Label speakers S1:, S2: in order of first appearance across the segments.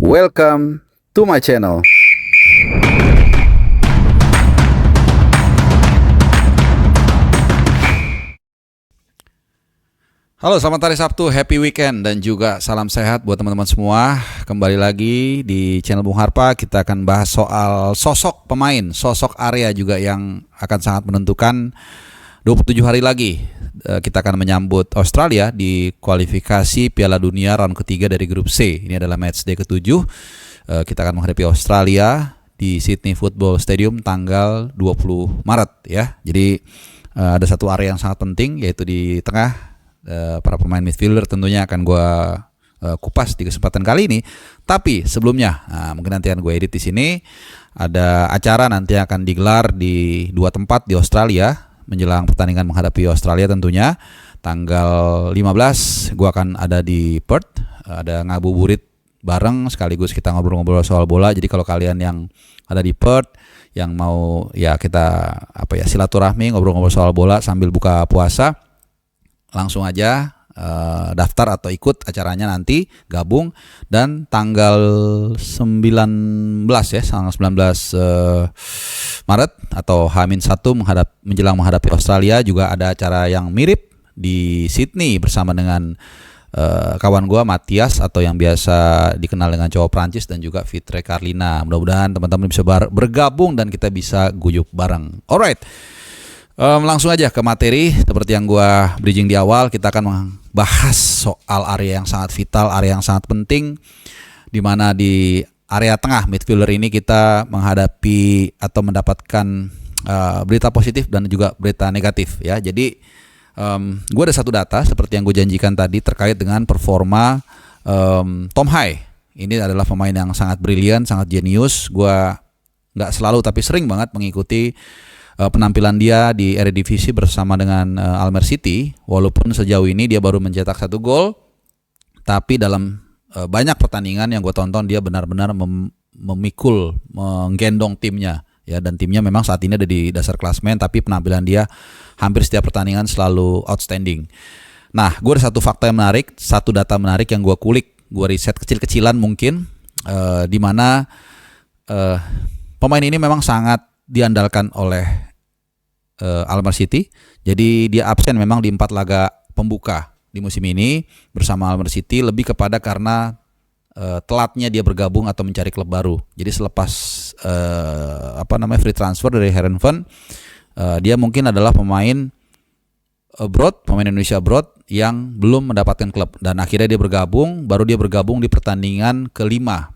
S1: Welcome to my channel.
S2: Halo, selamat hari Sabtu, happy weekend, dan juga salam sehat buat teman-teman semua. Kembali lagi di channel Bung Harpa, kita akan bahas soal sosok pemain, sosok area juga yang akan sangat menentukan. 27 hari lagi kita akan menyambut Australia di kualifikasi Piala Dunia round ketiga dari grup C. Ini adalah match day ke-7. Kita akan menghadapi Australia di Sydney Football Stadium tanggal 20 Maret ya. Jadi ada satu area yang sangat penting, yaitu di tengah. Para pemain midfielder tentunya akan gue kupas di kesempatan kali ini. Tapi sebelumnya, mungkin nanti akan gue edit di sini. Ada acara nanti akan digelar di dua tempat di Australia menjelang pertandingan menghadapi Australia tentunya. Tanggal 15 gue akan ada di Perth, ada ngabuburit bareng sekaligus kita ngobrol-ngobrol soal bola. Jadi kalau kalian yang ada di Perth yang mau ya kita silaturahmi ngobrol-ngobrol soal bola sambil buka puasa, langsung aja daftar atau ikut acaranya nanti, gabung. Dan tanggal 19 ya, tanggal 19 Maret atau H-1 menjelang menghadapi Australia juga ada acara yang mirip di Sydney bersama dengan kawan gua Matias atau yang biasa dikenal dengan cowok Prancis, dan juga Fitre Carlina. Mudah-mudahan teman-teman bisa bergabung dan kita bisa guyup bareng. Alright. Langsung aja ke materi. Seperti yang gue bridging di awal, kita akan membahas soal area yang sangat vital, area yang sangat penting, di mana di area tengah midfielder ini kita menghadapi atau mendapatkan berita positif dan juga berita negatif ya. Jadi gue ada satu data seperti yang gue janjikan tadi terkait dengan performa Tom Hai. Ini adalah pemain yang sangat brilian, sangat jenius. Gue nggak selalu tapi sering banget mengikuti penampilan dia di Eredivisie bersama dengan Almere City. Walaupun sejauh ini dia baru mencetak 1 gol, tapi dalam banyak pertandingan yang gue tonton dia benar-benar memikul, menggendong timnya ya. Dan timnya memang saat ini ada di dasar klasemen, tapi penampilan dia hampir setiap pertandingan selalu outstanding. Nah, gue ada satu fakta yang menarik, satu data menarik yang gue kulik, gue riset kecil-kecilan mungkin, di mana pemain ini memang sangat diandalkan oleh Almere City. Jadi dia absen memang di 4 laga pembuka di musim ini bersama Almere City, lebih kepada karena telatnya dia bergabung atau mencari klub baru. Jadi selepas free transfer dari Heerenveen, dia mungkin adalah pemain abroad, pemain Indonesia abroad yang belum mendapatkan klub, dan akhirnya dia bergabung di pertandingan kelima.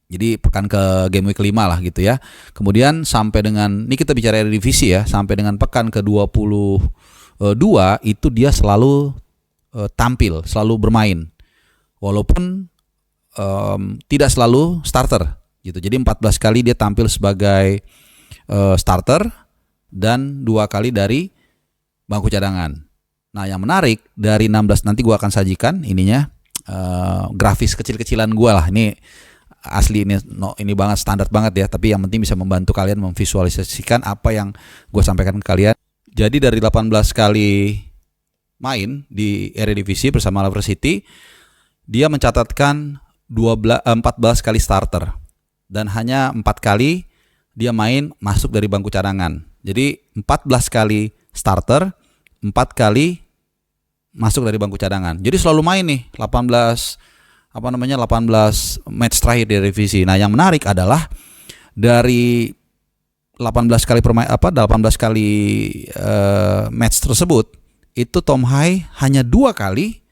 S2: Jadi pekan ke game week 5 lah gitu ya. Kemudian sampai dengan, ini kita bicara Eredivisie ya, sampai dengan pekan ke-22 itu dia selalu tampil, selalu bermain. Walaupun tidak selalu starter gitu. Jadi 14 kali dia tampil sebagai starter dan 2 kali dari bangku cadangan. Nah, yang menarik dari 16, nanti gua akan sajikan ininya, grafis kecil-kecilan gua lah. Ini asli, ini banget standar banget ya, tapi yang penting bisa membantu kalian memvisualisasikan apa yang gue sampaikan ke kalian. Jadi dari 18 kali main di Eredivisie bersama Almere City, dia mencatatkan 14 kali starter dan hanya 4 kali dia main masuk dari bangku cadangan. Jadi 14 kali starter, 4 kali masuk dari bangku cadangan. Jadi selalu main nih 18 match terakhir di Eredivisie. Nah, yang menarik adalah dari 18 kali match tersebut, itu Tom Hai hanya 2 kali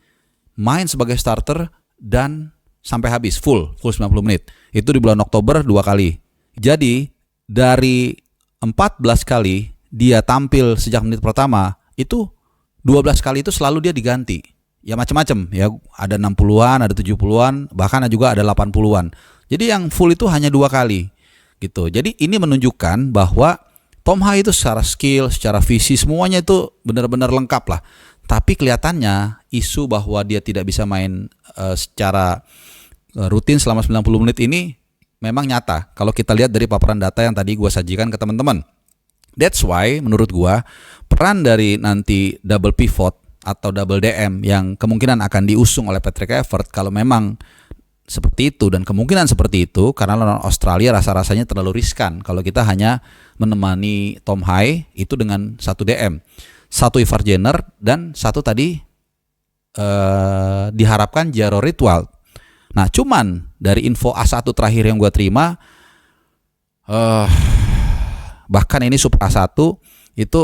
S2: main sebagai starter dan sampai habis full 90 menit. Itu di bulan Oktober 2 kali. Jadi dari 14 kali dia tampil sejak menit pertama, itu 12 kali itu selalu dia diganti. Ya macam-macam ya, ada 60-an, ada 70-an, bahkan juga ada 80-an. Jadi yang full itu hanya 2 kali gitu. Jadi ini menunjukkan bahwa Tom Hai itu secara skill, secara visi, semuanya itu benar-benar lengkap lah. Tapi kelihatannya isu bahwa dia tidak bisa main secara rutin selama 90 menit ini memang nyata. Kalau kita lihat dari paparan data yang tadi gue sajikan ke teman-teman. That's why menurut gue peran dari nanti double pivot atau double DM yang kemungkinan akan diusung oleh Patrick Kluivert kalau memang seperti itu dan kemungkinan seperti itu karena lawan Australia rasa-rasanya terlalu riskan kalau kita hanya menemani Tom Hai itu dengan satu DM, satu Ivar Jenner dan satu tadi diharapkan Jaro Ritwald. Nah cuman dari info A1 terakhir yang gue terima bahkan ini Super A1 itu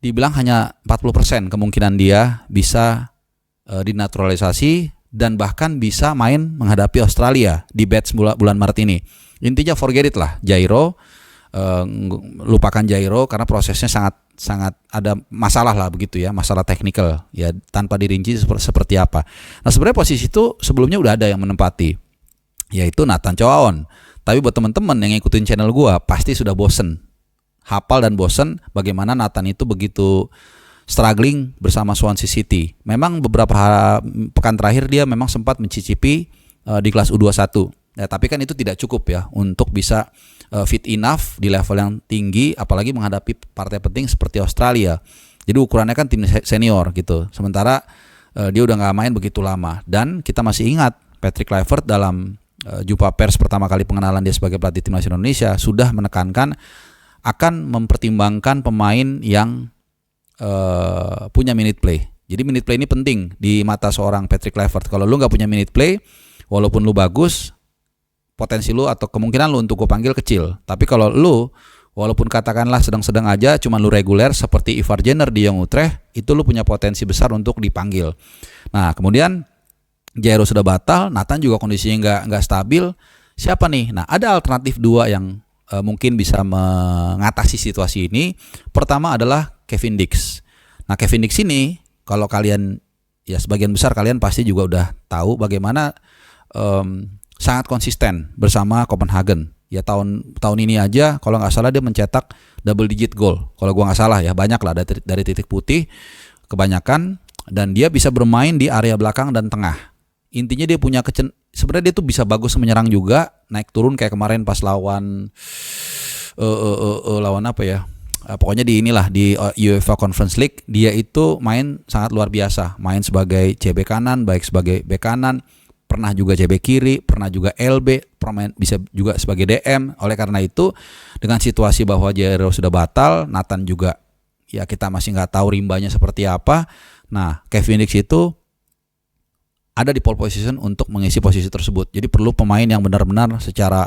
S2: dibilang hanya 40% kemungkinan dia bisa dinaturalisasi dan bahkan bisa main menghadapi Australia di batch bulan Maret ini. Intinya forget it lah, Jairo, lupakan Jairo karena prosesnya sangat ada masalah lah begitu ya, masalah teknikal ya tanpa dirinci seperti apa. Nah sebenarnya posisi itu sebelumnya udah ada yang menempati, yaitu Nathan Choaon. Tapi buat teman-teman yang ngikutin channel gua pasti sudah bosen, hafal dan bosen bagaimana Nathan itu begitu struggling bersama Swansea City. Memang beberapa pekan terakhir dia memang sempat mencicipi di kelas U21. Ya, tapi kan itu tidak cukup ya untuk bisa fit enough di level yang tinggi apalagi menghadapi partai penting seperti Australia. Jadi ukurannya kan tim senior gitu. Sementara dia udah nggak main begitu lama dan kita masih ingat Patrick Kluivert dalam jumpa pers pertama kali pengenalan dia sebagai pelatih timnas Indonesia sudah menekankan akan mempertimbangkan pemain yang punya minute play. Jadi minute play ini penting di mata seorang Patrick Kluivert. Kalau lu nggak punya minute play, walaupun lu bagus, potensi lu atau kemungkinan lu untuk gue panggil kecil. Tapi kalau lu walaupun katakanlah sedang-sedang aja, cuman lu reguler seperti Ivar Jenner di Young Utrecht, itu lu punya potensi besar untuk dipanggil. Nah kemudian Jairo sudah batal, Nathan juga kondisinya nggak stabil. Siapa nih? Nah ada alternatif dua yang mungkin bisa mengatasi situasi ini. Pertama adalah Kevin Dix. Nah Kevin Dix ini kalau kalian ya sebagian besar kalian pasti juga udah tahu bagaimana sangat konsisten bersama Copenhagen. Ya tahun ini aja kalau nggak salah dia mencetak double digit goal. Kalau gua nggak salah ya banyak lah dari titik putih kebanyakan dan dia bisa bermain di area belakang dan tengah. Intinya dia punya sebenarnya dia tuh bisa bagus menyerang juga, naik turun kayak kemarin pas lawan apa ya? Pokoknya di UEFA Conference League dia itu main sangat luar biasa, main sebagai CB kanan, baik sebagai bek kanan, pernah juga CB kiri, pernah juga LB, pernah bisa juga sebagai DM. Oleh karena itu dengan situasi bahwa Jairo sudah batal, Nathan juga ya kita masih nggak tahu rimbanya seperti apa. Nah Kevin Dix itu ada di pole position untuk mengisi posisi tersebut. Jadi perlu pemain yang benar-benar secara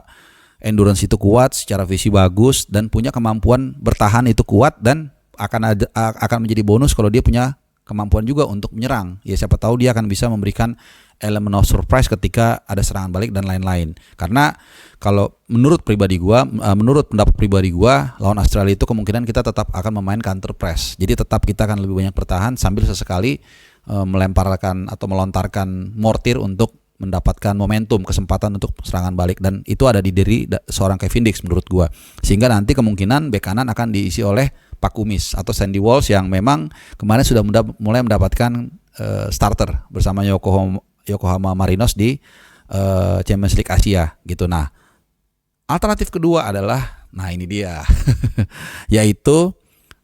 S2: endurance itu kuat, secara visi bagus dan punya kemampuan bertahan itu kuat dan akan menjadi bonus kalau dia punya kemampuan juga untuk menyerang. Ya siapa tahu dia akan bisa memberikan elemen of surprise ketika ada serangan balik dan lain-lain. Karena kalau menurut pendapat pribadi gua, lawan Australia itu kemungkinan kita tetap akan memain counter press. Jadi tetap kita akan lebih banyak bertahan sambil sesekali melemparkan atau melontarkan mortir untuk mendapatkan momentum, kesempatan untuk serangan balik dan itu ada di diri seorang Kevin Dix menurut gua. Sehingga nanti kemungkinan bek kanan akan diisi oleh Pak Kumis atau Sandy Walsh yang memang kemarin sudah mulai mendapatkan starter bersama Yokohama Marinos di Champions League Asia gitu. Nah, alternatif kedua adalah ini dia. Yaitu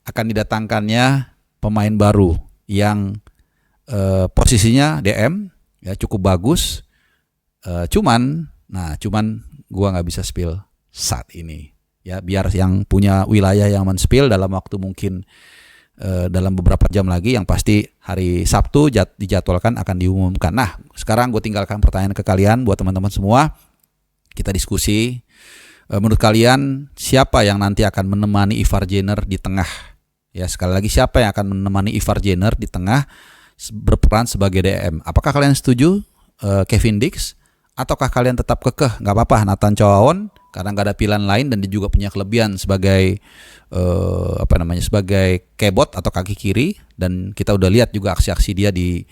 S2: akan didatangkannya pemain baru yang posisinya DM ya cukup bagus. Cuman gua nggak bisa spill saat ini ya, biar yang punya wilayah yang men-spill dalam waktu mungkin dalam beberapa jam lagi, yang pasti hari Sabtu dijadwalkan akan diumumkan. Nah sekarang gue tinggalkan pertanyaan ke kalian buat teman-teman semua, kita diskusi. Menurut kalian siapa yang nanti akan menemani Ivar Jenner di tengah? Ya sekali lagi, siapa yang akan menemani Ivar Jenner di tengah berperan sebagai DM? Apakah kalian setuju Kevin Dix? Ataukah kalian tetap kekeh nggak apa-apa Nathan Choaon karena nggak ada pilihan lain dan dia juga punya kelebihan sebagai sebagai kebot atau kaki kiri, dan kita udah lihat juga aksi-aksi dia di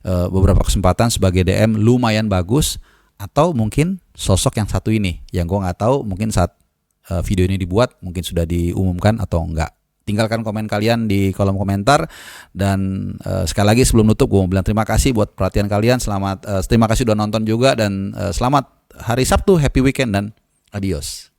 S2: beberapa kesempatan sebagai DM lumayan bagus. Atau mungkin sosok yang satu ini yang gue nggak tahu, mungkin saat video ini dibuat mungkin sudah diumumkan atau enggak. Tinggalkan komen kalian di kolom komentar. Dan sekali lagi sebelum nutup gue mau bilang terima kasih buat perhatian kalian. Terima kasih udah nonton juga, dan selamat hari Sabtu, happy weekend dan adios.